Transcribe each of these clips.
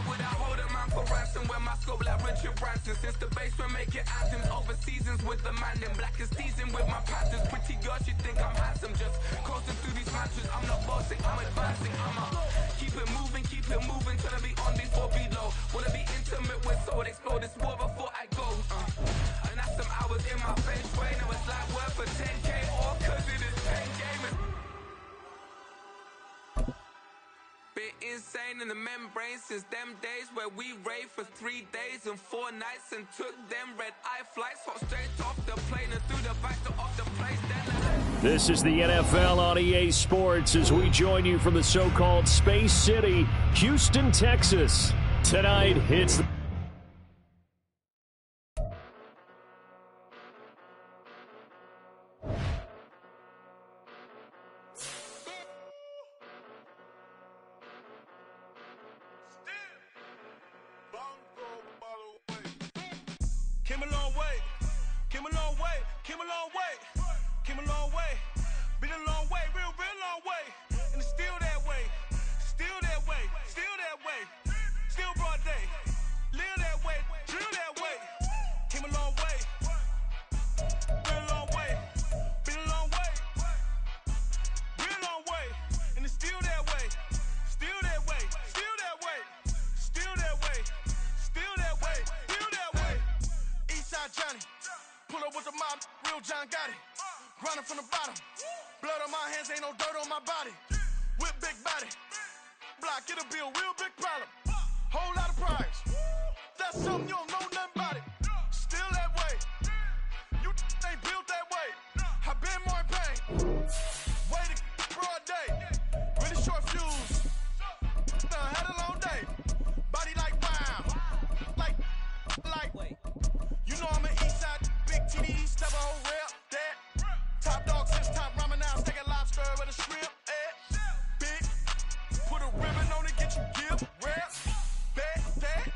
would I hold a man for ransom when my scope like Richard Branson? Since the basement making anthems over seasons with the man in black is seasoned with my patterns. Pretty girl, she think I'm handsome, just coasting through these matches. I'm not bossing, I'm advancing, keep it moving, trying to be on before below. Wanna be intimate with soul, explore this war before I go. And that's some hours in my face, way. Now it's like worth for 10K, all cause it is 10 gaming. Been insane in the membrane since them days where we raved for 3 days and 4 nights and took them red-eye flights, hot straight off the plane and through the back door of the place. This is the NFL on EA Sports as we join you from the so-called Space City, Houston, Texas. Tonight, it's Came a long way, came a long way, came a long way, came a long way, been a long way, real long way, and it's still that way, still that way, still that way, still broad day, live that way, drill that way, came a long way, real long way, been a long way, real long way, and it's still that way, still that way, still that way, still that way, still that way, still that way. Eastside Johnny, pull up with the mob, real John Gotti. Grinding from the bottom, blood on my hands, ain't no dirt on my body. With big body, block, it'll be a real big problem. Whole lot of prize, that's something you don't know nothing about it. Still that way, you ain't built that way. I been more in pain, way to broad day, really short fuse. Had a long day, body like wow, like. You know I'm an Eastside, big TD, step a whole rep, that. Top dog since top ramen now, steak and lobster with a shrimp, big, put a ribbon on it, get you give, rap, that,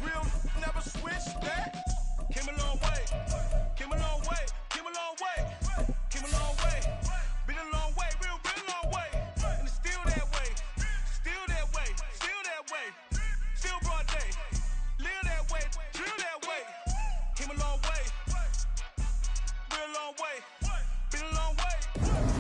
real, never switch, that. Came a long way, came a long way, came a long way, came a long way, been a long way, real long way, and it's still that way, still that way, still that way, still broad day, live that way, drill that way, came a long way, real long way, been a long way.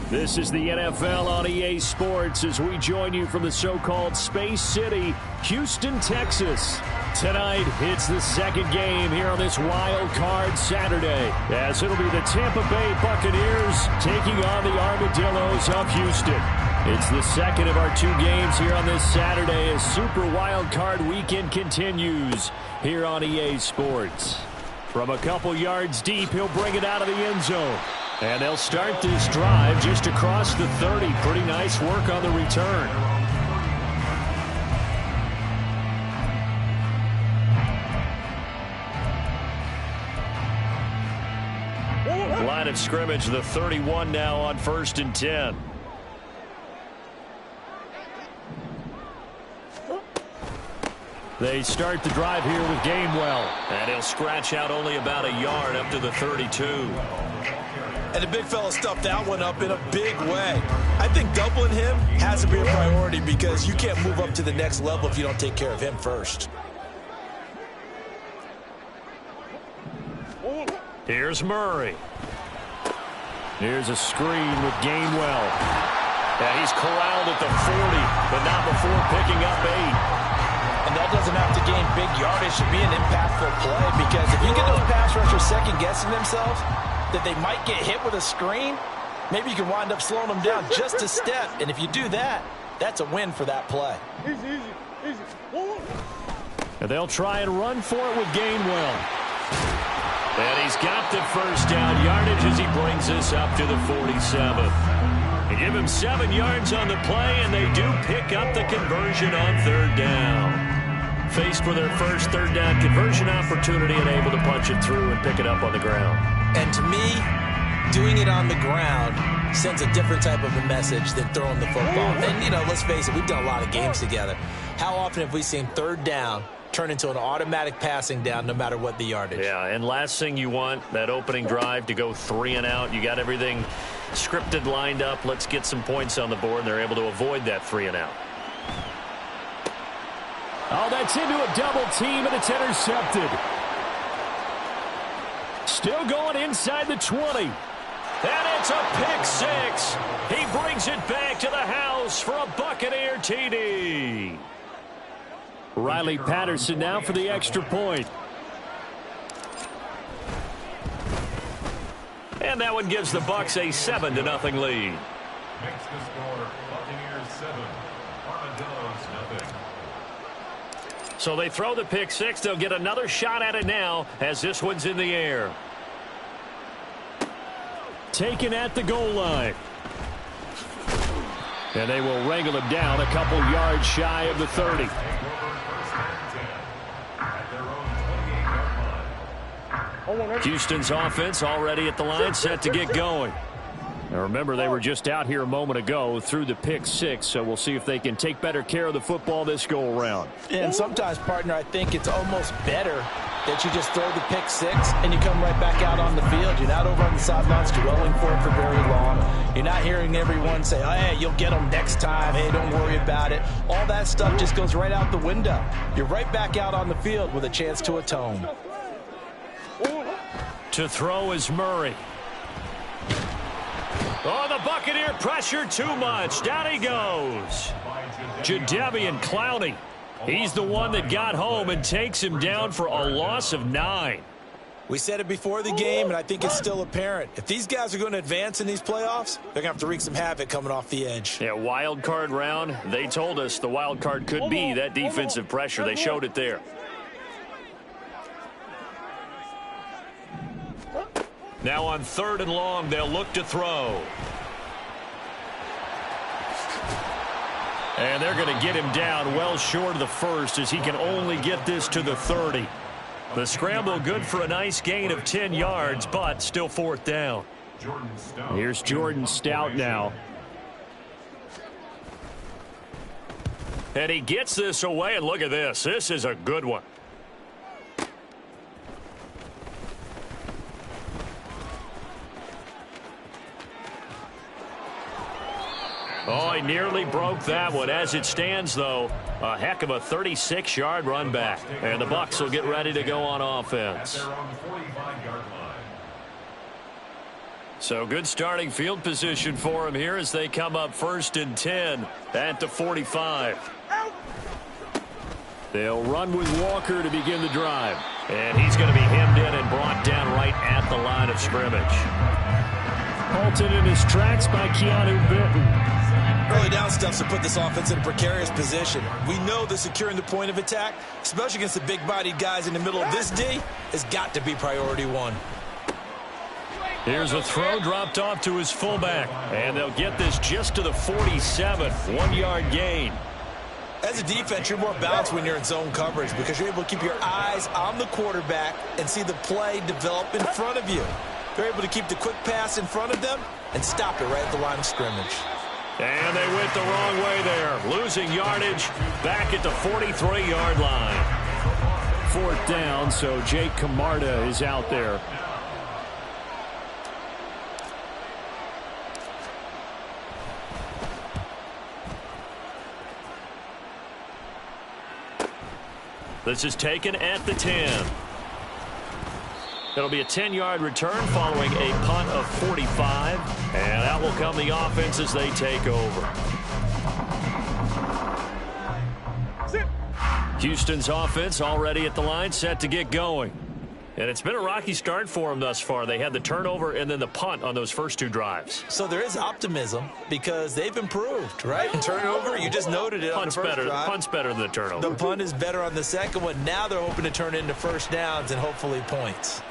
This is the NFL on EA Sports as we join you from the so-called Space City, Houston, Texas. Tonight, it's the second game here on this wild card Saturday, as it'll be the Tampa Bay Buccaneers taking on the Armadillos of Houston. It's the second of our 2 games here on this Saturday as Super Wild Card Weekend continues here on EA Sports. From a couple yards deep, he'll bring it out of the end zone. And they'll start this drive just across the 30. Pretty nice work on the return. Line of scrimmage, the 31 now on 1st and 10. They start the drive here with Gainwell. And he'll scratch out only about a yard up to the 32. And the big fella stuffed that one up in a big way. I think doubling him has to be a priority because you can't move up to the next level if you don't take care of him first. Here's Murray. Here's a screen with Gainwell. And he's corralled at the 40, but not before picking up 8. And that doesn't have to gain big yardage to be an impactful play, because if you get those pass rushers second-guessing themselves that they might get hit with a screen, maybe you can wind up slowing them down just a step. And if you do that, that's a win for that play. Easy. And they'll try and run for it with Gainwell. And he's got the first down yardage as he brings us up to the 47. They give him 7 yards on the play, and they do pick up the conversion on 3rd down. Faced with their first 3rd down conversion opportunity and able to punch it through and pick it up on the ground. And to me, doing it on the ground sends a different type of a message than throwing the football. And, you know, let's face it, we've done a lot of games together. How often have we seen 3rd down turn into an automatic passing down no matter what the yardage? Yeah, and last thing you want, that opening drive to go 3 and out. You got everything scripted, lined up. Let's get some points on the board, and they're able to avoid that 3 and out. Oh, that's into a double team, and it's intercepted. Still going inside the 20. And it's a pick six. He brings it back to the house for a Buccaneer TD. Riley Patterson now for the extra point. And that one gives the Bucs a 7-0 lead. Makes the score Buccaneers 7, Armadillos 0. So they throw the pick six. They'll get another shot at it now as this one's in the air. Taken at the goal line. And they will wrangle him down a couple yards shy of the 30. Houston's offense already at the line, set to get going. Now remember, they were just out here a moment ago through the pick six, so we'll see if they can take better care of the football this go-around. And sometimes, partner, I think it's almost better that you just throw the pick six and you come right back out on the field. You're not over on the sidelines dwelling for it for very long. You're not hearing everyone say, oh, hey, you'll get them next time. Hey, don't worry about it. All that stuff just goes right out the window. You're right back out on the field with a chance to atone. To throw is Murray. Oh, the Buccaneer pressure too much. Down he goes. Jadeveon Clowney. He's the one that got home and takes him down for a loss of 9. We said it before the game, and I think it's still apparent. If these guys are going to advance in these playoffs, they're going to have to wreak some havoc coming off the edge. Yeah, wild card round. They told us the wild card could be that defensive pressure. They showed it there. Now on 3rd and long, they'll look to throw. And they're going to get him down well short of the first as he can only get this to the 30. The scramble good for a nice gain of 10 yards, but still 4th down. Here's Jordan Stout now. And he gets this away, and look at this. This is a good one. Oh, he nearly broke that one. As it stands, though, a heck of a 36-yard run back. And the Bucs will get ready to go on offense. So good starting field position for him here as they come up 1st and 10 at the 45. They'll run with Walker to begin the drive. And he's going to be hemmed in and brought down right at the line of scrimmage. Halted in his tracks by Keanu Benton. Early down stuff to put this offense in a precarious position. We know that securing the point of attack, especially against the big-bodied guys in the middle of this D, has got to be priority one. Here's a throw dropped off to his fullback. And they'll get this just to the 47. 1-yard gain. As a defense, you're more balanced when you're in zone coverage because you're able to keep your eyes on the quarterback and see the play develop in front of you. They're able to keep the quick pass in front of them and stop it right at the line of scrimmage. And they went the wrong way there. Losing yardage back at the 43-yard line. 4th down, so Jake Camarda is out there. This is taken at the 10. It'll be a 10-yard return following a punt of 45. And out will come the offense as they take over. Houston's offense already at the line, set to get going. And it's been a rocky start for them thus far. They had the turnover and then the punt on those first 2 drives. So there is optimism because they've improved, right? Turnover, you just noted it on the first drive. Punt's better than the turnover. The punt is better on the second one. Now they're hoping to turn it into first downs and hopefully points.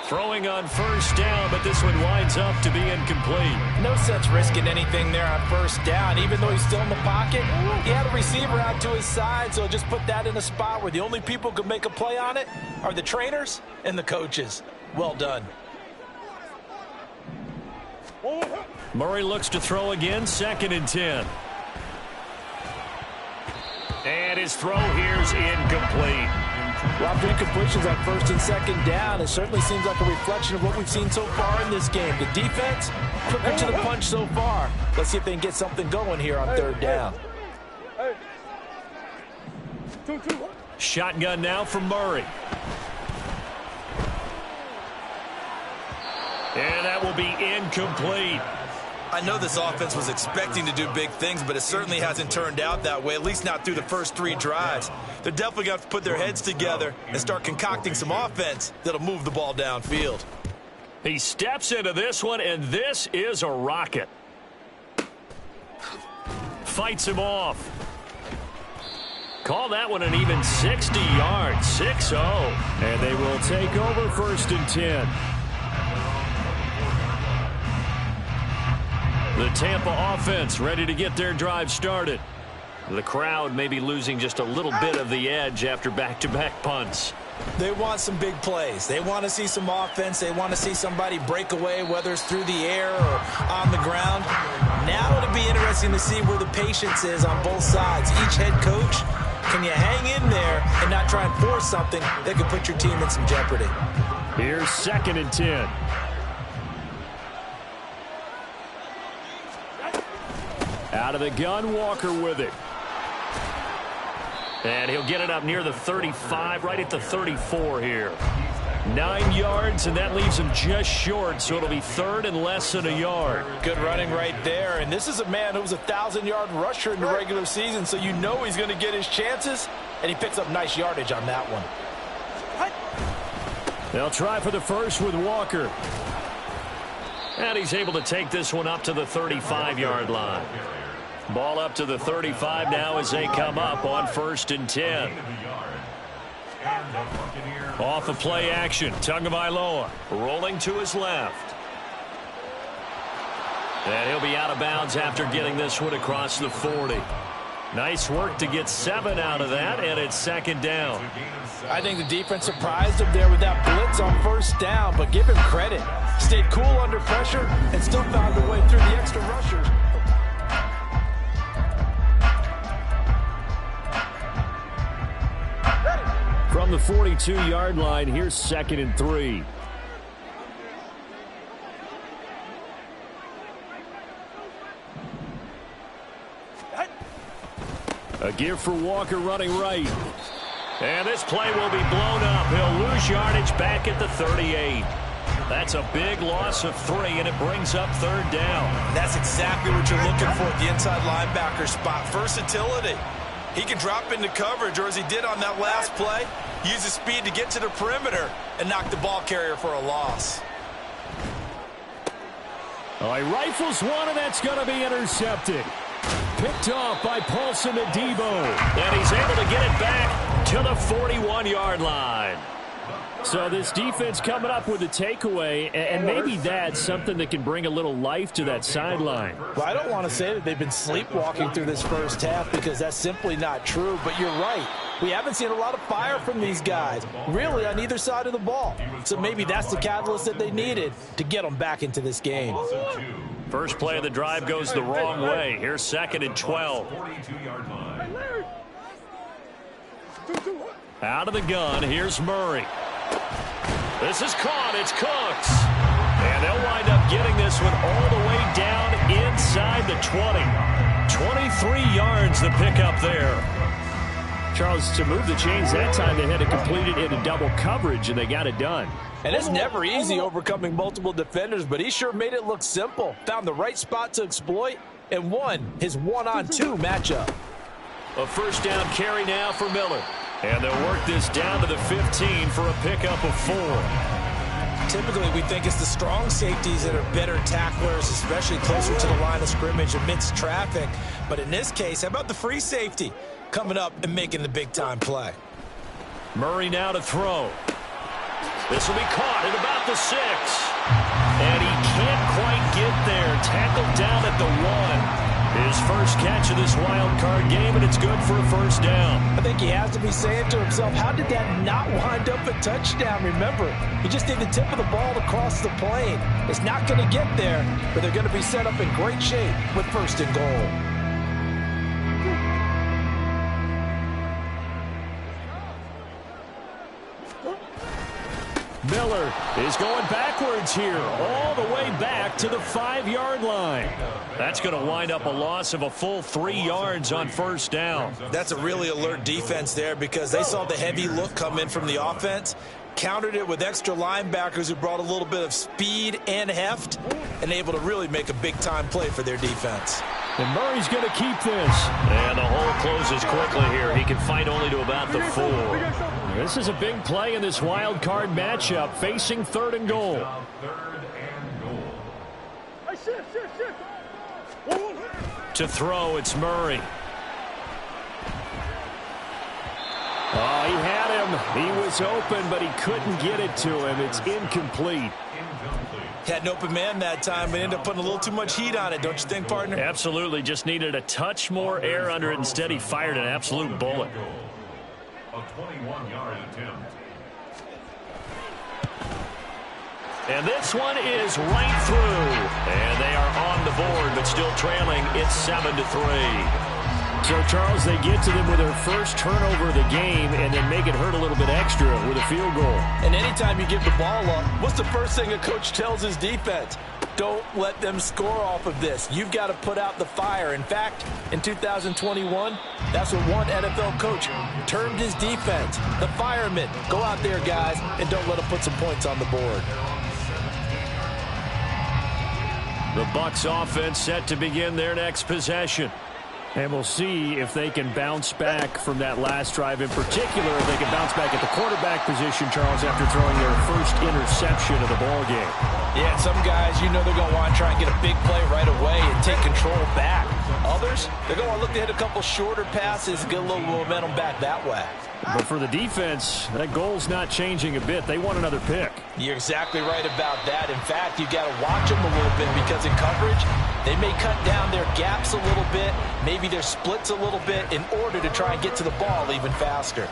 Throwing on 1st down, but this one winds up to be incomplete. No sense risking anything there on 1st down. Even though he's still in the pocket, he had a receiver out to his side, so just put that in a spot where the only people who could make a play on it are the trainers and the coaches. Well done. Murray looks to throw again, 2nd and 10. And his throw here's incomplete. Well, after incompletions on 1st and 2nd down, it certainly seems like a reflection of what we've seen so far in this game. The defense, quicker to the punch so far. Let's see if they can get something going here on 3rd down. Shotgun now from Murray. And that will be incomplete. I know this offense was expecting to do big things, but it certainly hasn't turned out that way, at least not through the first 3 drives. They're definitely going to have to put their heads together and start concocting some offense that'll move the ball downfield. He steps into this one, and this is a rocket. Fights him off. Call that one an even 60 yards, 6-0. And they will take over 1st and 10. The Tampa offense ready to get their drive started. The crowd may be losing just a little bit of the edge after back-to-back punts. They want some big plays. They want to see some offense. They want to see somebody break away, whether it's through the air or on the ground. Now it'll be interesting to see where the patience is on both sides. Each head coach, can you hang in there and not try and force something that could put your team in some jeopardy? Here's 2nd and 10. Out of the gun, Walker with it. And he'll get it up near the 35, right at the 34 here. 9 yards, and that leaves him just short, so it'll be 3rd and less than a yard. Good running right there, and this is a man who was a 1,000-yard rusher in the regular season, so you know he's going to get his chances, and he picks up nice yardage on that one. They'll try for the first with Walker. And he's able to take this one up to the 35-yard line. Ball up to the 35 now as they come up on 1st and 10. Off of play action, Tagovailoa rolling to his left. And he'll be out of bounds after getting this one across the 40. Nice work to get 7 out of that, and it's 2nd down. I think the defense surprised him there with that blitz on 1st down, but give him credit. Stayed cool under pressure and still found a way through the extra rushers. From the 42-yard line, here's 2nd and 3. A give for Walker running right. And this play will be blown up. He'll lose yardage back at the 38. That's a big loss of 3, and it brings up 3rd down. That's exactly what you're looking for at the inside linebacker spot. Versatility. He can drop into coverage, or as he did on that last play, use his speed to get to the perimeter and knock the ball carrier for a loss. Oh, he rifles one, and that's going to be intercepted. Picked off by Paulson Adebo. And he's able to get it back to the 41-yard line. So this defense coming up with a takeaway, and maybe that's something that can bring a little life to that sideline. Well, I don't want to say that they've been sleepwalking through this first half because that's simply not true, but you're right. We haven't seen a lot of fire from these guys, really, on either side of the ball. So maybe that's the catalyst that they needed to get them back into this game. First play of the drive goes the wrong way. Here's 2nd and 12. Out of the gun, here's Murray. This is caught. It's Cooks. And they'll wind up getting this one all the way down inside the 20. 23 yards the pickup there. Charles, to move the chains that time, they had to complete it into double coverage, and they got it done. And it's never easy overcoming multiple defenders, but he sure made it look simple. Found the right spot to exploit and won his one-on-two matchup. A 1st down carry now for Miller. And they'll work this down to the 15 for a pickup of 4. Typically, we think it's the strong safeties that are better tacklers, especially closer to the line of scrimmage amidst traffic. But in this case, how about the free safety coming up and making the big-time play? Murray now to throw. This will be caught at about the 6. And he can't quite get there. Tackled down at the 1. His first catch of this wild card game, and it's good for a 1st down. I think he has to be saying to himself, how did that not wind up a touchdown? Remember, he just did the tip of the ball across the plane. It's not going to get there, but they're going to be set up in great shape with 1st and goal. Miller is going backwards here, all the way back to the 5-yard line. That's going to wind up a loss of a full 3 yards on first down. That's a really alert defense there because they saw the heavy look come in from the offense, countered it with extra linebackers who brought a little bit of speed and heft, and able to really make a big-time play for their defense. And Murray's going to keep this. And the hole closes quickly here. He can fight only to about the 4. This is a big play in this wild card matchup, facing 3rd and goal. Third and goal. To throw, it's Murray. Oh, he had him. He was open, but he couldn't get it to him. It's incomplete. Had an open man that time, but ended up putting a little too much heat on it, don't you think, partner? Absolutely. Just needed a touch more air under it. Instead, he fired an absolute bullet. A 21-yard attempt. And this one is right through. And they are on the board, but still trailing. It's 7-3. So, Charles, they get to them with their first turnover of the game and then make it hurt a little bit extra with a field goal. And anytime you give the ball up, what's the first thing a coach tells his defense? Don't let them score off of this. You've got to put out the fire. In fact, in 2021, that's what one NFL coach termed his defense. The firemen. Go out there, guys, and don't let them put some points on the board. The Bucs offense set to begin their next possession. And we'll see if they can bounce back from that last drive. In particular, if they can bounce back at the quarterback position, Charles, after throwing their first interception of the ball game. Yeah, some guys, you know they're going to want to try and get a big play right away and take control back. Others, they're going to look to hit a couple shorter passes and get a little momentum back that way. But for the defense, that goal's not changing a bit. They want another pick. You're exactly right about that. In fact, you got to watch them a little bit because in coverage, they may cut down their gaps a little bit, maybe their splits a little bit in order to try and get to the ball even faster.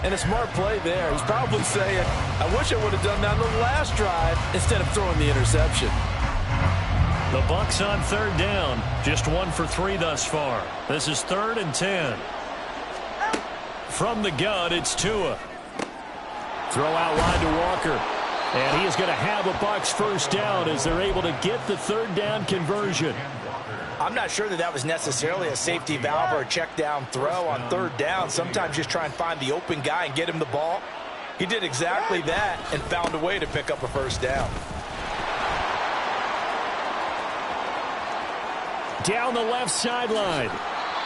And a smart play there. He's probably saying, I wish I would have done that on the last drive instead of throwing the interception. The Bucs on 3rd down. Just 1 for 3 thus far. This is 3rd and 10. From the gun, it's Tua. Throw out wide to Walker. And he is going to have a Bucs first down as they're able to get the 3rd down conversion. I'm not sure that was necessarily a safety valve or a check down throw on 3rd down. Sometimes just try and find the open guy and get him the ball. He did exactly that and found a way to pick up a first down. Down the left sideline.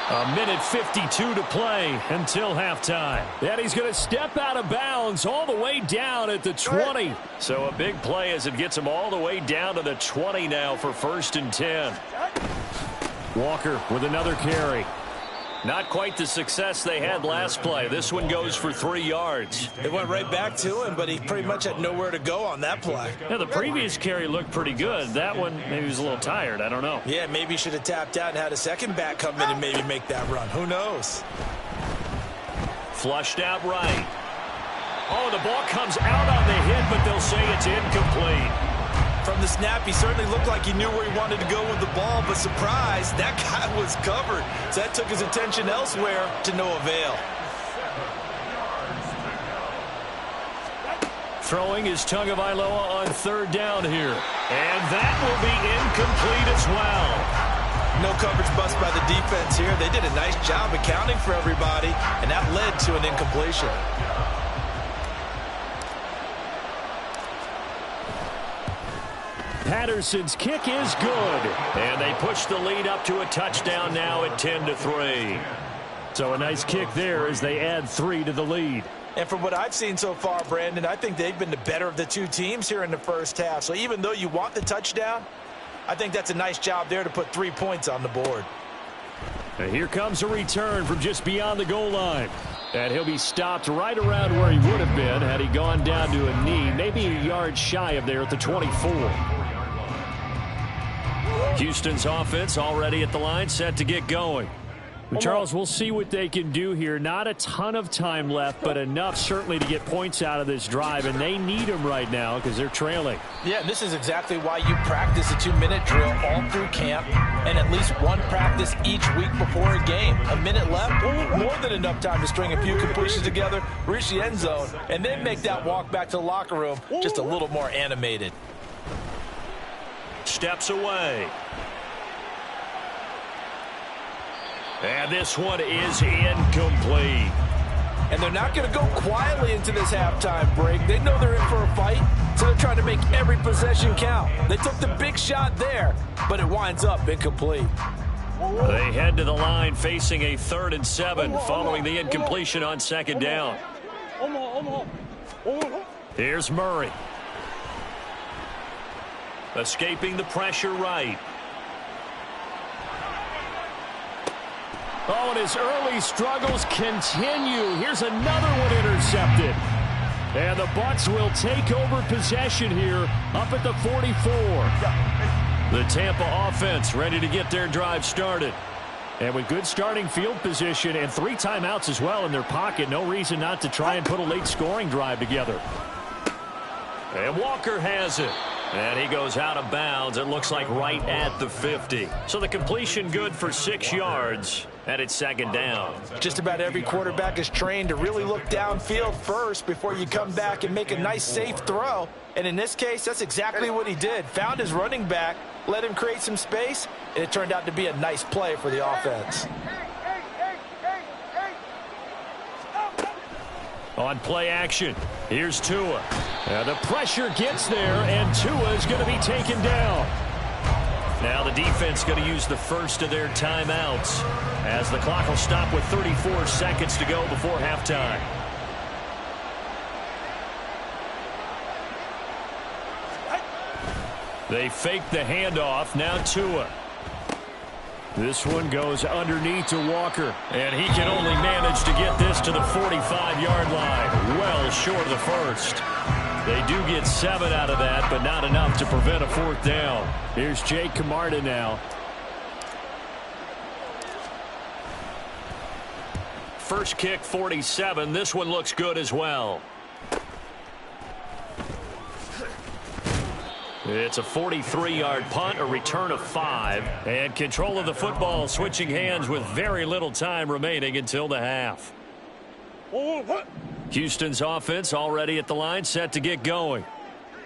A minute 52 to play until halftime. And he's going to step out of bounds all the way down at the 20. So a big play as it gets him all the way down to the 20 now for 1st and 10. Walker with another carry. Not quite the success they had last play. This one goes for 3 yards. It went right back to him, but he pretty much had nowhere to go on that play. Yeah, the previous carry looked pretty good. That one, maybe he was a little tired. I don't know. Yeah, maybe he should have tapped out and had a second back come in and maybe make that run. Who knows? Flushed out right. Oh, the ball comes out on the hit, but they'll say it's incomplete. From the snap, he certainly looked like he knew where he wanted to go with the ball, but surprise, that guy was covered. So that took his attention elsewhere to no avail. Throwing is Tagovailoa on 3rd down here. And that will be incomplete as well. No coverage bust by the defense here. They did a nice job accounting for everybody, and that led to an incompletion. Patterson's kick is good. And they push the lead up to a touchdown now at 10-3. So a nice kick there as they add 3 to the lead. And from what I've seen so far, Brandon, I think they've been the better of the two teams here in the first half. So even though you want the touchdown, I think that's a nice job there to put 3 points on the board. And here comes a return from just beyond the goal line. And he'll be stopped right around where he would have been had he gone down to a knee, maybe a yard shy of there at the 24. Houston's offense already at the line, set to get going. Charles, we'll see what they can do here. Not a ton of time left, but enough certainly to get points out of this drive, and they need them right now because they're trailing. Yeah, and this is exactly why you practice a 2-minute drill all through camp and at least one practice each week before a game. A minute left, more than enough time to string a few completions together, reach the end zone, and then make that walk back to the locker room just a little more animated. Steps away. And this one is incomplete. And they're not going to go quietly into this halftime break. They know they're in for a fight, so they're trying to make every possession count. They took the big shot there, but it winds up incomplete. They head to the line facing a 3rd and 7 following the incompletion on 2nd down. Here's Murray. Escaping the pressure right. Oh, and his early struggles continue. Here's another one intercepted. And the Bucs will take over possession here up at the 44. The Tampa offense ready to get their drive started. And with good starting field position and 3 timeouts as well in their pocket, no reason not to try and put a late scoring drive together. And Walker has it. And he goes out of bounds, it looks like right at the 50. So the completion good for 6 yards, and it's 2nd down. Just about every quarterback is trained to really look downfield first before you come back and make a nice, safe throw. And in this case, that's exactly what he did. Found his running back, let him create some space, and it turned out to be a nice play for the offense. On play action, here's Tua. And the pressure gets there, and Tua is going to be taken down. Now the defense going to use the first of their timeouts as the clock will stop with 34 seconds to go before halftime. They fake the handoff, now Tua. This one goes underneath to Walker, and he can only manage to get this to the 45-yard line, well short of the first. They do get 7 out of that, but not enough to prevent a 4th down. Here's Jake Camarda now. First kick, 47. This one looks good as well. It's a 43-yard punt, a return of 5, and control of the football switching hands with very little time remaining until the half. Houston's offense already at the line, set to get going.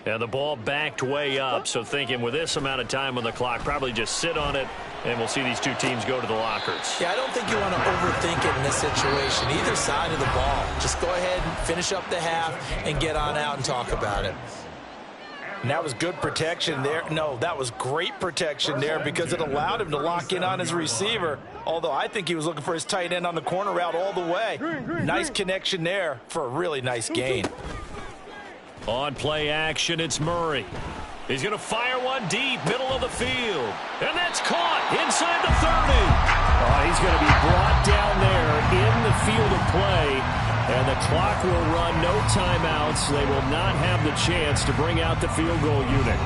And the ball backed way up, so thinking with this amount of time on the clock, probably just sit on it, and we'll see these two teams go to the lockers. Yeah, I don't think you want to overthink it in this situation, either side of the ball. Just go ahead and finish up the half and get on out and talk about it. And that was good protection there. No, that was great protection there because it allowed him to lock in on his receiver, although I think he was looking for his tight end on the corner route all the way. Nice connection there for a really nice gain. On play action, it's Murray. He's going to fire one deep, middle of the field. And that's caught inside the 30. Oh, he's going to be brought down there in the field of play. And the clock will run, no timeouts. They will not have the chance to bring out the field goal unit.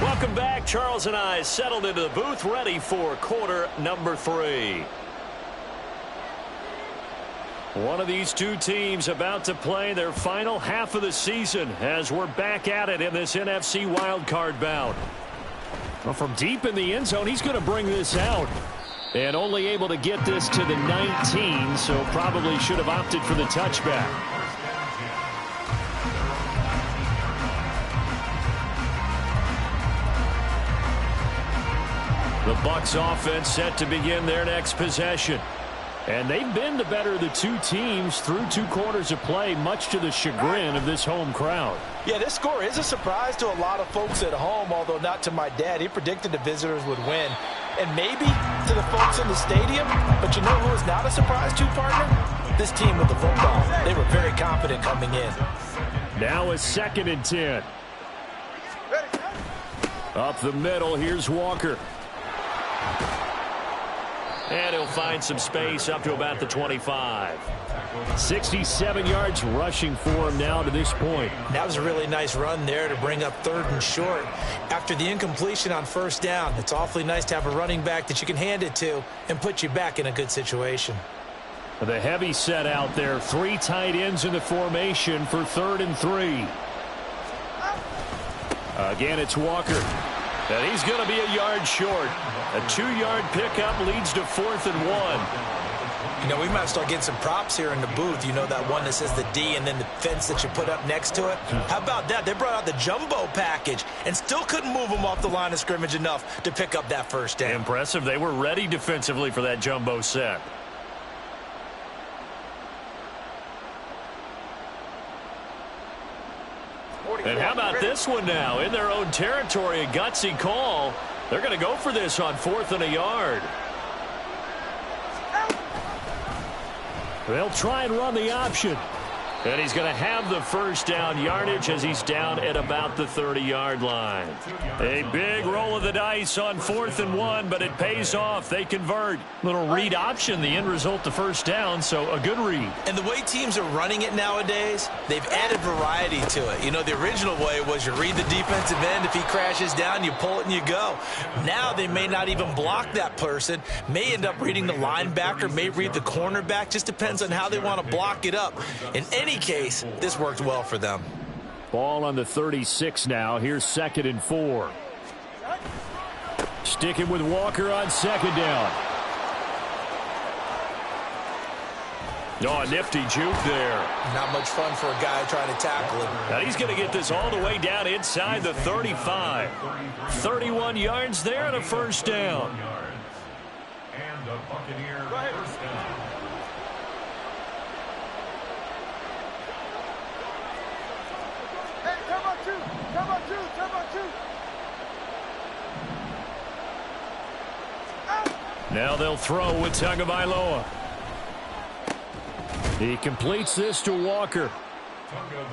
Welcome back. Charles and I settled into the booth, ready for quarter number 3. One of these two teams about to play their final half of the season as we're back at it in this NFC wildcard bout. Well, from deep in the end zone, he's going to bring this out. And only able to get this to the 19, so probably should have opted for the touchback. The Bucs offense set to begin their next possession. And they've been the better of the two teams through 2 quarters of play, much to the chagrin of this home crowd. Yeah, this score is a surprise to a lot of folks at home, although not to my dad. He predicted the visitors would win. And maybe to the folks in the stadium, but you know who is not a surprise to, partner? This team with the football. They were very confident coming in. Now a 2nd and 10. Up the middle, here's Walker. And he'll find some space up to about the 25. 67 yards rushing for him now to this point. That was a really nice run there to bring up 3rd and short. After the incompletion on 1st down, it's awfully nice to have a running back that you can hand it to and put you back in a good situation. The heavy set out there. 3 tight ends in the formation for 3rd and 3. Again, it's Walker. And he's going to be a yard short. A 2-yard pickup leads to 4th and 1. You know, we might start getting some props here in the booth. You know, that one that says the D and then the fence that you put up next to it? How about that? They brought out the jumbo package and still couldn't move them off the line of scrimmage enough to pick up that 1st down. Impressive. They were ready defensively for that jumbo set. And how about this one now? In their own territory, a gutsy call. They're going to go for this on 4th and a yard. They'll try and run the option. And he's going to have the 1st down yardage as he's down at about the 30-yard line. A big roll of the dice on 4th and 1, but it pays off. They convert. Little read option, the end result, the 1st down, so a good read. And the way teams are running it nowadays, they've added variety to it. You know, the original way was you read the defensive end. If he crashes down, you pull it and you go. Now they may not even block that person, may end up reading the linebacker, may read the cornerback. Just depends on how they want to block it up. In any case, this worked well for them. Ball on the 36 now. Here's 2nd and 4. Sticking with Walker on 2nd down. Oh, a nifty juke there. Not much fun for a guy trying to tackle him. Now he's going to get this all the way down inside the 35. 31 yards there and a 1st down. And the Buccaneer 1st down. Now they'll throw with Tagovailoa. He completes this to Walker.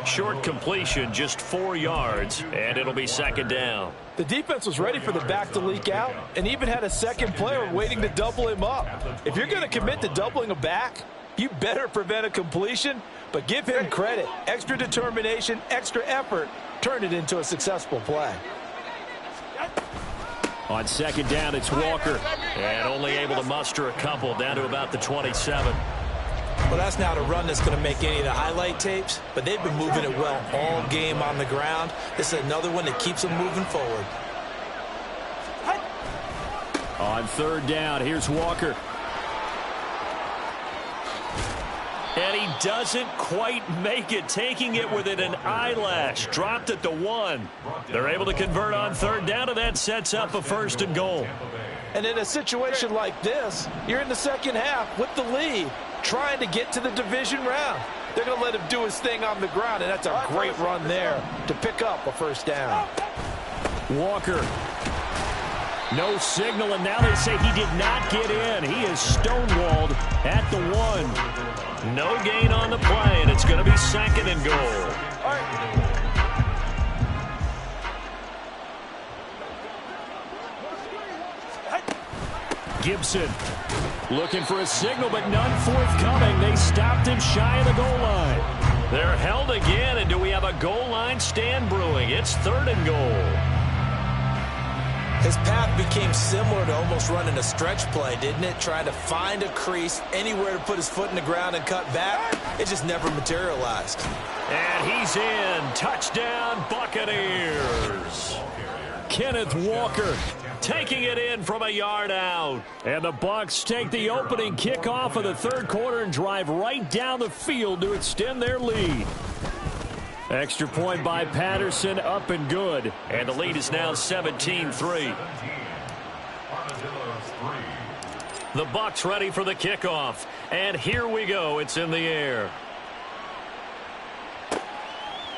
Short completion, just 4 yards, and it'll be 2nd down. The defense was ready for the back to leak out and even had a second player waiting to double him up. If you're going to commit to doubling a back, you better prevent a completion, but give him credit. Extra determination, extra effort, turned it into a successful play. On 2nd down, it's Walker, and only able to muster a couple down to about the 27. Well, that's not a run that's going to make any of the highlight tapes, but they've been moving it well all game on the ground. This is another one that keeps them moving forward. On 3rd down, here's Walker. And he doesn't quite make it, taking it within an eyelash. Dropped at the 1. They're able to convert on 3rd down, and that sets up a 1st and goal. And in a situation like this, you're in the 2nd half with the lead, trying to get to the division round. They're going to let him do his thing on the ground, and that's a great run there to pick up a 1st down. Walker. No signal, and now they say he did not get in. He is stonewalled at the 1. No gain on the play, and it's going to be 2nd and goal. Gibson looking for a signal, but none forthcoming. They stopped him shy of the goal line. They're held again, and do we have a goal line stand brewing? It's 3rd and goal. His path became similar to almost running a stretch play, didn't it? Trying to find a crease, anywhere to put his foot in the ground and cut back. It just never materialized. And he's in. Touchdown, Buccaneers. Kenneth Walker taking it in from a yard out. And the Bucs take the opening kickoff of the 3rd quarter and drive right down the field to extend their lead. Extra point by Patterson, up and good. And the lead is now 17-3. The Bucs ready for the kickoff. And here we go. It's in the air.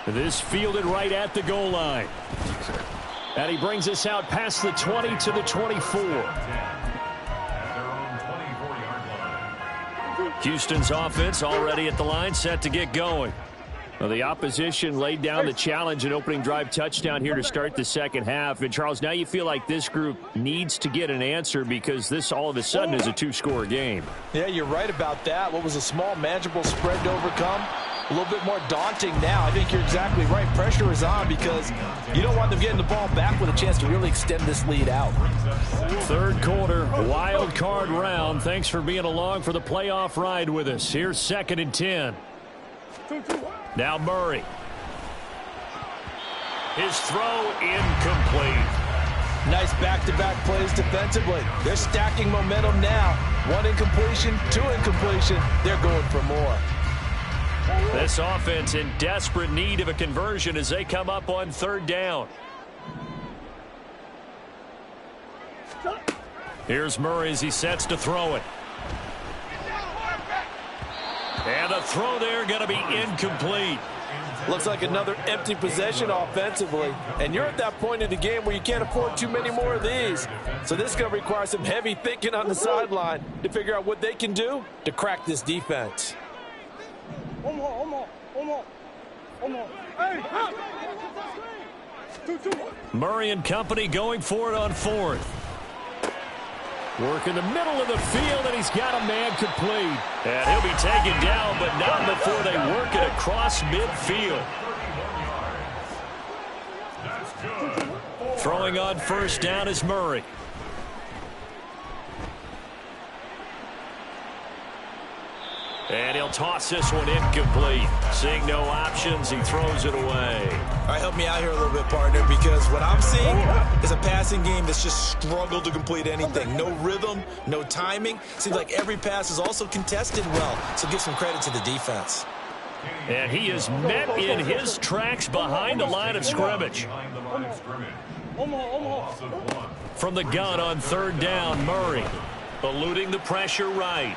This fielded right at the goal line. And he brings us out past the 20 to the 24. Houston's offense already at the line, set to get going. Well, the opposition laid down the challenge and opening drive touchdown here to start the second half. And, Charles, now you feel like this group needs to get an answer because this all of a sudden is a two-score game. Yeah, you're right about that. What was a small, manageable spread to overcome? A little bit more daunting now. I think you're exactly right. Pressure is on because you don't want them getting the ball back with a chance to really extend this lead out. Third quarter, wild card round. Thanks for being along for the playoff ride with us. Here's 2nd and 10. Now Murray. His throw incomplete. Nice back-to-back plays defensively. They're stacking momentum now. 1 incompletion, 2 incompletion. They're going for more. This offense in desperate need of a conversion as they come up on 3rd down. Here's Murray as he sets to throw it. And the throw there going to be incomplete. Looks like another empty possession offensively. And you're at that point in the game where you can't afford too many more of these. So this is going to require some heavy thinking on the sideline to figure out what they can do to crack this defense. Murray and company going for it on 4th. Work in the middle of the field, and he's got a man complete. And he'll be taken down, but not before they work it across midfield. Throwing on 1st down is Murray. And he'll toss this one incomplete. Seeing no options, he throws it away. All right, help me out here a little bit, partner, because what I'm seeing is a passing game that's just struggled to complete anything. No rhythm, no timing. Seems like every pass is also contested well, so give some credit to the defense. And he is met in his tracks behind the line of scrimmage. From the gun on 3rd down, Murray eluding the pressure right.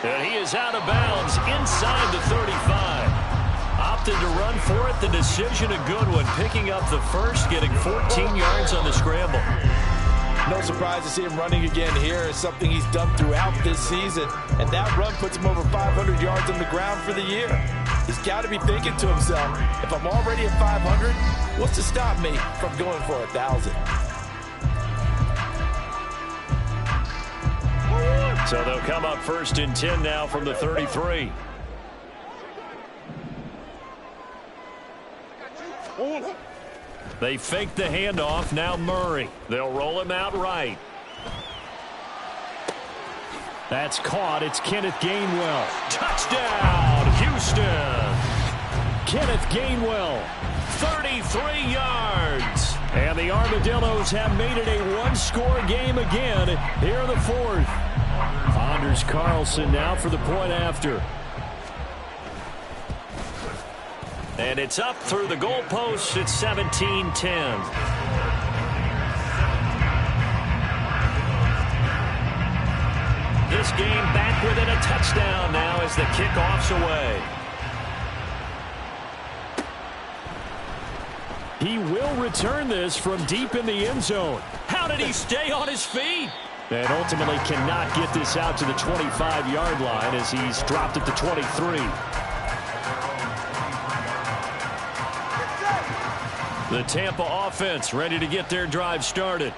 And he is out of bounds inside the 35. Opted to run for it. The decision a good one. Picking up the first, getting 14 yards on the scramble. No surprise to see him running again here. It's something he's done throughout this season. And that run puts him over 500 yards on the ground for the year. He's got to be thinking to himself, if I'm already at 500, what's to stop me from going for 1,000? So they'll come up 1st and 10 now from the 33. They fake the handoff. Now Murray. They'll roll him out right. That's caught. It's Kenneth Gainwell. Touchdown, Houston. Kenneth Gainwell, 33 yards. And the Armadillos have made it a one-score game again here in the 4th. Anders Carlson now for the point after. And it's up through the goalposts. It's 17-10. This game back within a touchdown now as the kickoff's away. He will return this from deep in the end zone. How did he stay on his feet? And ultimately cannot get this out to the 25-yard line as he's dropped it to 23. The Tampa offense ready to get their drive started.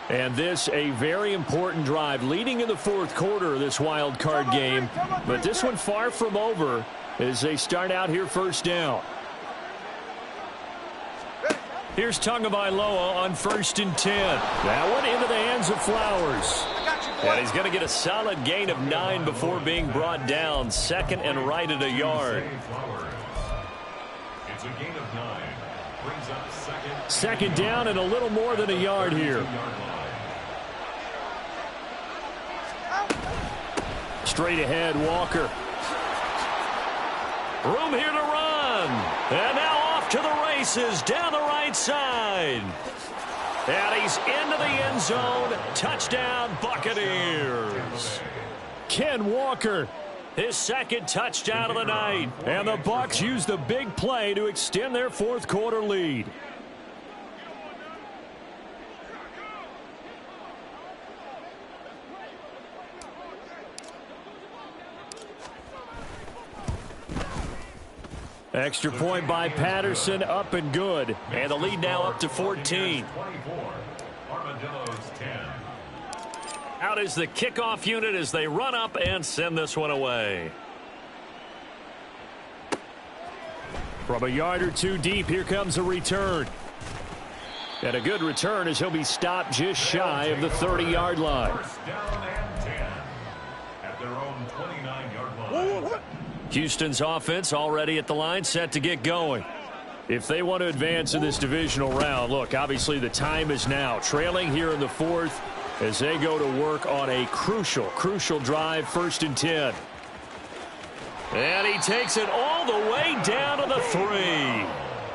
And this a very important drive leading in the 4th quarter of this wild card game. But this one far from over as they start out here 1st down. Here's Tagovailoa on 1st and 10. That one into the hands of Flowers. And he's going to get a solid gain of 9 before being brought down. 2nd and right at a yard. It's a gain of 9. Brings up 2nd down and a little more than a yard here. Straight ahead, Walker. Room here to run. And now off to the races down the right side. And he's into the end zone. Touchdown, Buccaneers. Ken Walker, his 2nd touchdown of the night. And the Bucs use the big play to extend their 4th quarter lead. Extra point by Patterson, up and good. And the lead now up to 14. 24. Armadillos 10. Out is the kickoff unit as they run up and send this one away. From a yard or two deep, here comes a return. And a good return as he'll be stopped just shy of the 30-yard line. First down and 10 at their own 29-yard line. Houston's offense already at the line, set to get going. If they want to advance in this divisional round, look, obviously the time is now. Trailing here in the fourth as they go to work on a crucial drive, 1st and 10. And he takes it all the way down to the 3.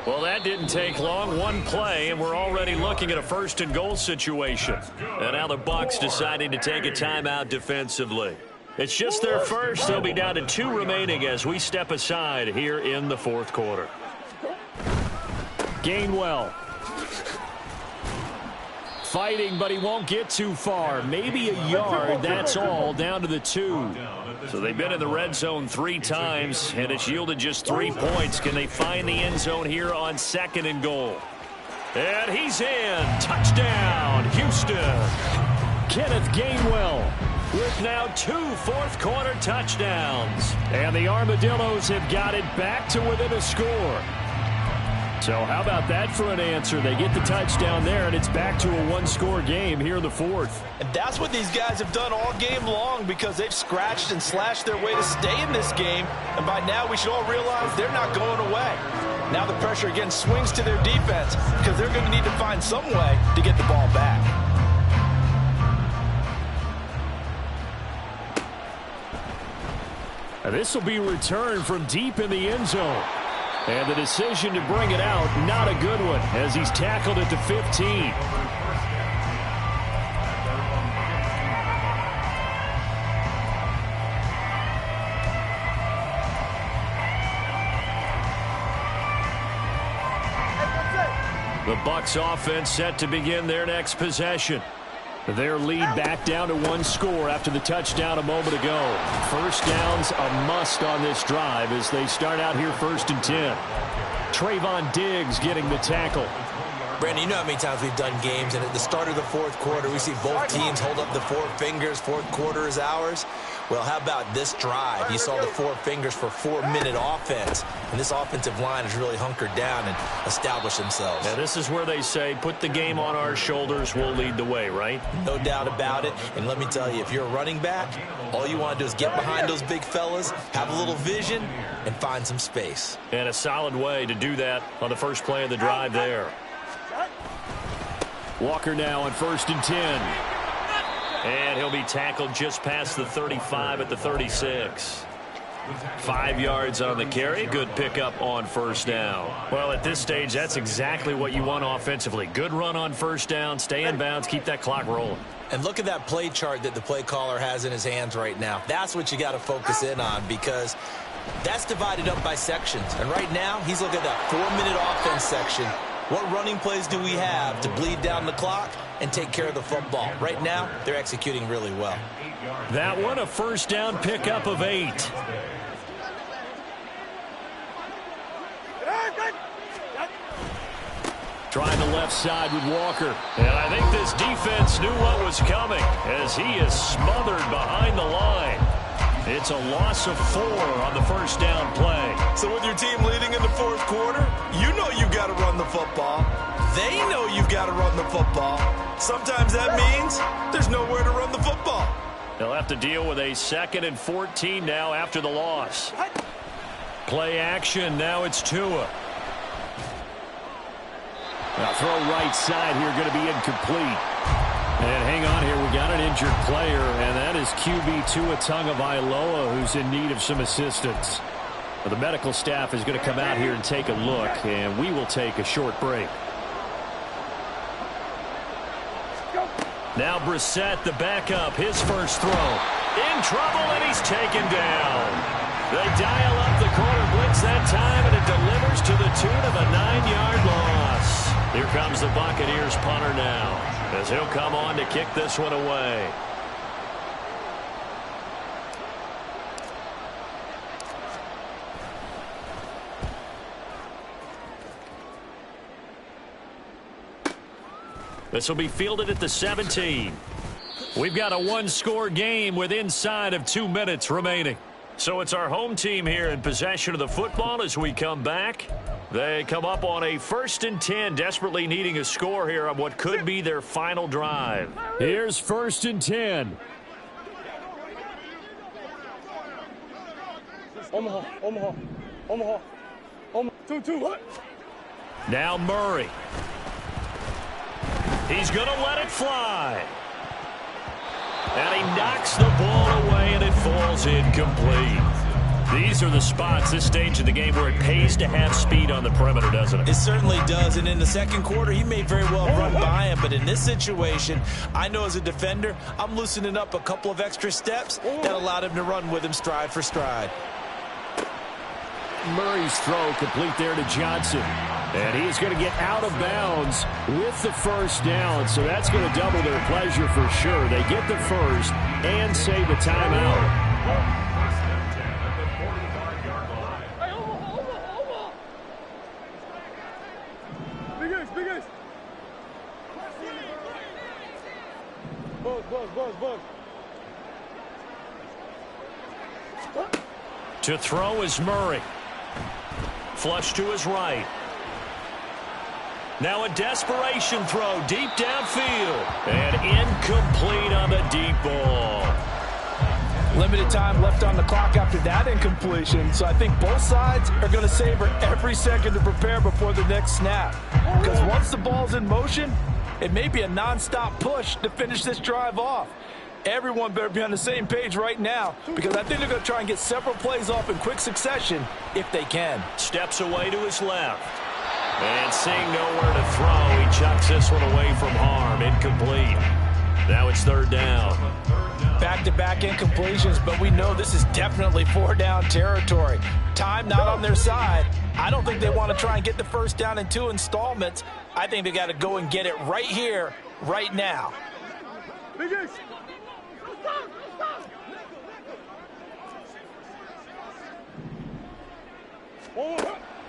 Well, that didn't take long. One play, and we're already looking at a 1st and goal situation. And now the Bucs deciding to take a timeout defensively. It's just their first. They'll be down to 2 remaining as we step aside here in the 4th quarter. Gainwell. Fighting, but he won't get too far. Maybe a yard, that's all, down to the 2. So they've been in the red zone 3 times, and it's yielded just 3 points. Can they find the end zone here on 2nd and goal? And he's in. Touchdown, Houston. Kenneth Gainwell with now 2 fourth-quarter touchdowns. And the Armadillos have got it back to within a score. So how about that for an answer? They get the touchdown there, and it's back to a 1-score game here in the 4th. And that's what these guys have done all game long because they've scratched and slashed their way to stay in this game. And by now, we should all realize they're not going away. Now the pressure again swings to their defense because they're going to need to find some way to get the ball back. This will be returned from deep in the end zone. And the decision to bring it out, not a good one, as he's tackled at the 15. The Bucs offense set to begin their next possession. Their lead back down to 1 score after the touchdown a moment ago. First down's a must on this drive as they start out here 1st and 10. Trayvon Diggs getting the tackle. Brandon, you know how many times we've done games, and at the start of the 4th quarter, we see both teams hold up the 4 fingers, 4th quarter is ours. Well, how about this drive? You saw the 4 fingers for 4-minute offense, and this offensive line has really hunkered down and established themselves. Now, this is where they say, put the game on our shoulders, we'll lead the way, right? No doubt about it, and let me tell you, if you're a running back, all you want to do is get behind those big fellas, have a little vision, and find some space. And a solid way to do that on the first play of the drive there. Walker now on 1st and 10. And he'll be tackled just past the 35 at the 36. 5 yards on the carry. Good pickup on 1st down. Well, at this stage, that's exactly what you want offensively. Good run on 1st down. Stay in bounds. Keep that clock rolling. And look at that play chart that the play caller has in his hands right now. That's what you got to focus in on because that's divided up by sections. And right now, he's looking at that 4-minute offense section. What running plays do we have to bleed down the clock and take care of the football? Right now, they're executing really well. That one, a 1st down pickup of 8. Trying the left side with Walker. And I think this defense knew what was coming as he is smothered behind the line. It's a loss of 4 on the 1st down play. So with your team leading in the 4th quarter, you know you've got to run the football. They know you've got to run the football. Sometimes that means there's nowhere to run the football. They'll have to deal with a 2nd and 14 now after the loss. Play action. Now it's Tua. Now throw right side here, going to be incomplete. And hang on here, we got an injured player, and that is QB Tua Tagovailoa, who's in need of some assistance. Well, the medical staff is going to come out here and take a look, and we will take a short break. Now Brissett, the backup, his first throw. In trouble, and he's taken down. They dial up the corner blitz that time, and it delivers to the tune of a 9-yard loss. Here comes the Buccaneers punter now, as he'll come on to kick this one away. This will be fielded at the 17. We've got a one-score game with inside of 2 minutes remaining. So it's our home team here in possession of the football as we come back. They come up on a 1st and 10, desperately needing a score here on what could be their final drive. Here's 1st and 10. Omaha. 2-2. Now Murray. He's going to let it fly. And he knocks the ball away, and it falls incomplete. These are the spots, this stage of the game, where it pays to have speed on the perimeter, doesn't it? It certainly does, and in the second quarter, he may very well run by him, but in this situation, I know as a defender, I'm loosening up a couple of extra steps that allowed him to run with him stride for stride. Murray's throw complete there to Johnson. And he's going to get out of bounds with the first down. So that's going to double their pleasure for sure. They get the first and save a timeout. To throw is Murray. Flush to his right. Now a desperation throw deep downfield. And incomplete on the deep ball. Limited time left on the clock after that incompletion, so I think both sides are going to savor every second to prepare before the next snap. Because once the ball's in motion, it may be a nonstop push to finish this drive off. Everyone better be on the same page right now, because I think they're going to try and get several plays off in quick succession if they can. Steps away to his left. And seeing nowhere to throw, he chucks this one away from harm. Incomplete. Now it's 3rd down. Back-to-back incompletions, but we know this is definitely 4-down territory. Time not on their side. I don't think they want to try and get the first down in 2 installments. I think they got to go and get it right here, right now.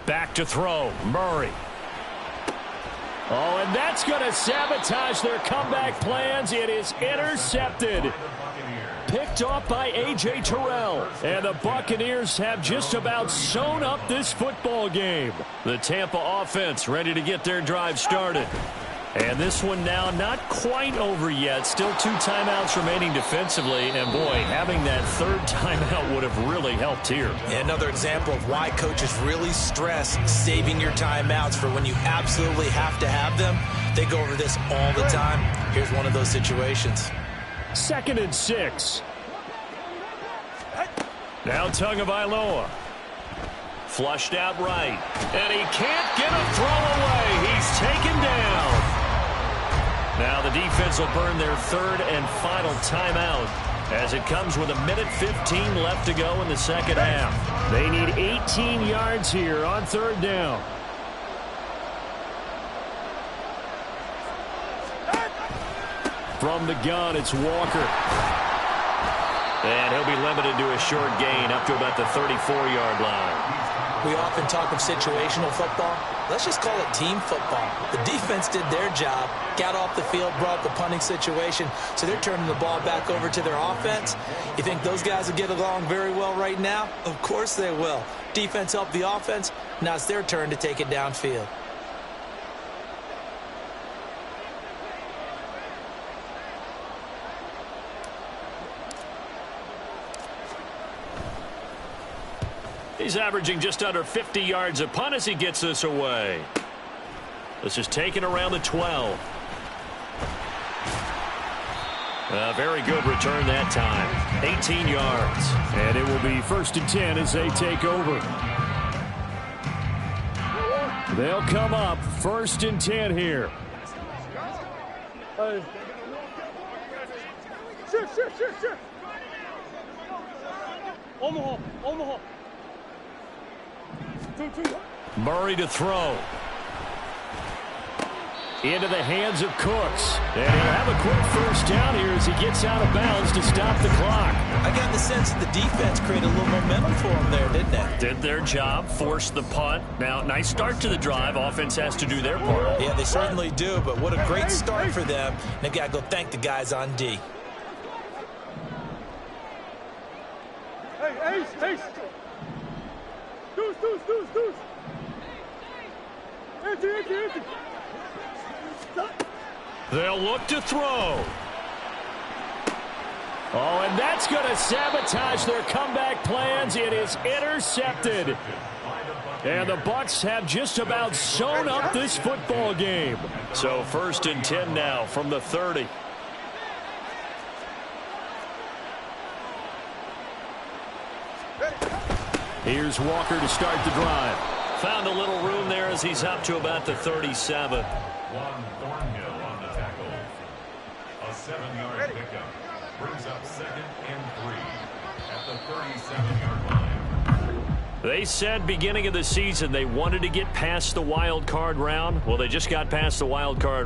Back to throw, Murray. Oh, and that's going to sabotage their comeback plans. It is intercepted. Picked off by A.J. Terrell. And the Buccaneers have just about sewn up this football game. The Tampa offense ready to get their drive started. And this one now not quite over yet. Still 2 timeouts remaining defensively. And, boy, having that 3rd timeout would have really helped here. Another example of why coaches really stress saving your timeouts for when you absolutely have to have them. They go over this all the time. Here's one of those situations. 2nd and 6. Now Tagovailoa. Flushed out right. And he can't get a throw away. He's taken down. Now the defense will burn their 3rd and final timeout as it comes with 1:15 left to go in the second half. They need 18 yards here on 3rd down. From the gun, it's Walker. And he'll be limited to a short gain up to about the 34-yard line. We often talk of situational football. Let's just call it team football. The defense did their job, got off the field, brought up the punting situation, so they're turning the ball back over to their offense. You think those guys will get along very well right now? Of course they will. Defense helped the offense. Now it's their turn to take it downfield. He's averaging just under 50 yards a punt as he gets this away. This is taken around the 12. A very good return that time. 18 yards. And it will be 1st and 10 as they take over. They'll come up 1st and 10 here. Sure. Omaha. 2-2. Murray to throw. into the hands of Cooks. And he'll have a quick first down here as he gets out of bounds to stop the clock. I got the sense that the defense created a little momentum for him there, didn't they? Did their job, forced the punt. Now, nice start to the drive. Offense has to do their part. Yeah, they certainly do, but what a great start for them. They've got to go thank the guys on D. Hey, Ace. Deuce. Empty. They'll look to throw. Oh, and that's going to sabotage their comeback plans. It is intercepted. And the Bucs have just about sewn up this football game. So 1st and 10 now from the 30. Here's Walker to start the drive. Found a little room there as he's up to about the 37. One Thornhill on the tackle. A 7-yard pickup. Brings up 2nd and 3 at the 37-yard line. They said beginning of the season they wanted to get past the wild card round. Well, they just got past the wild card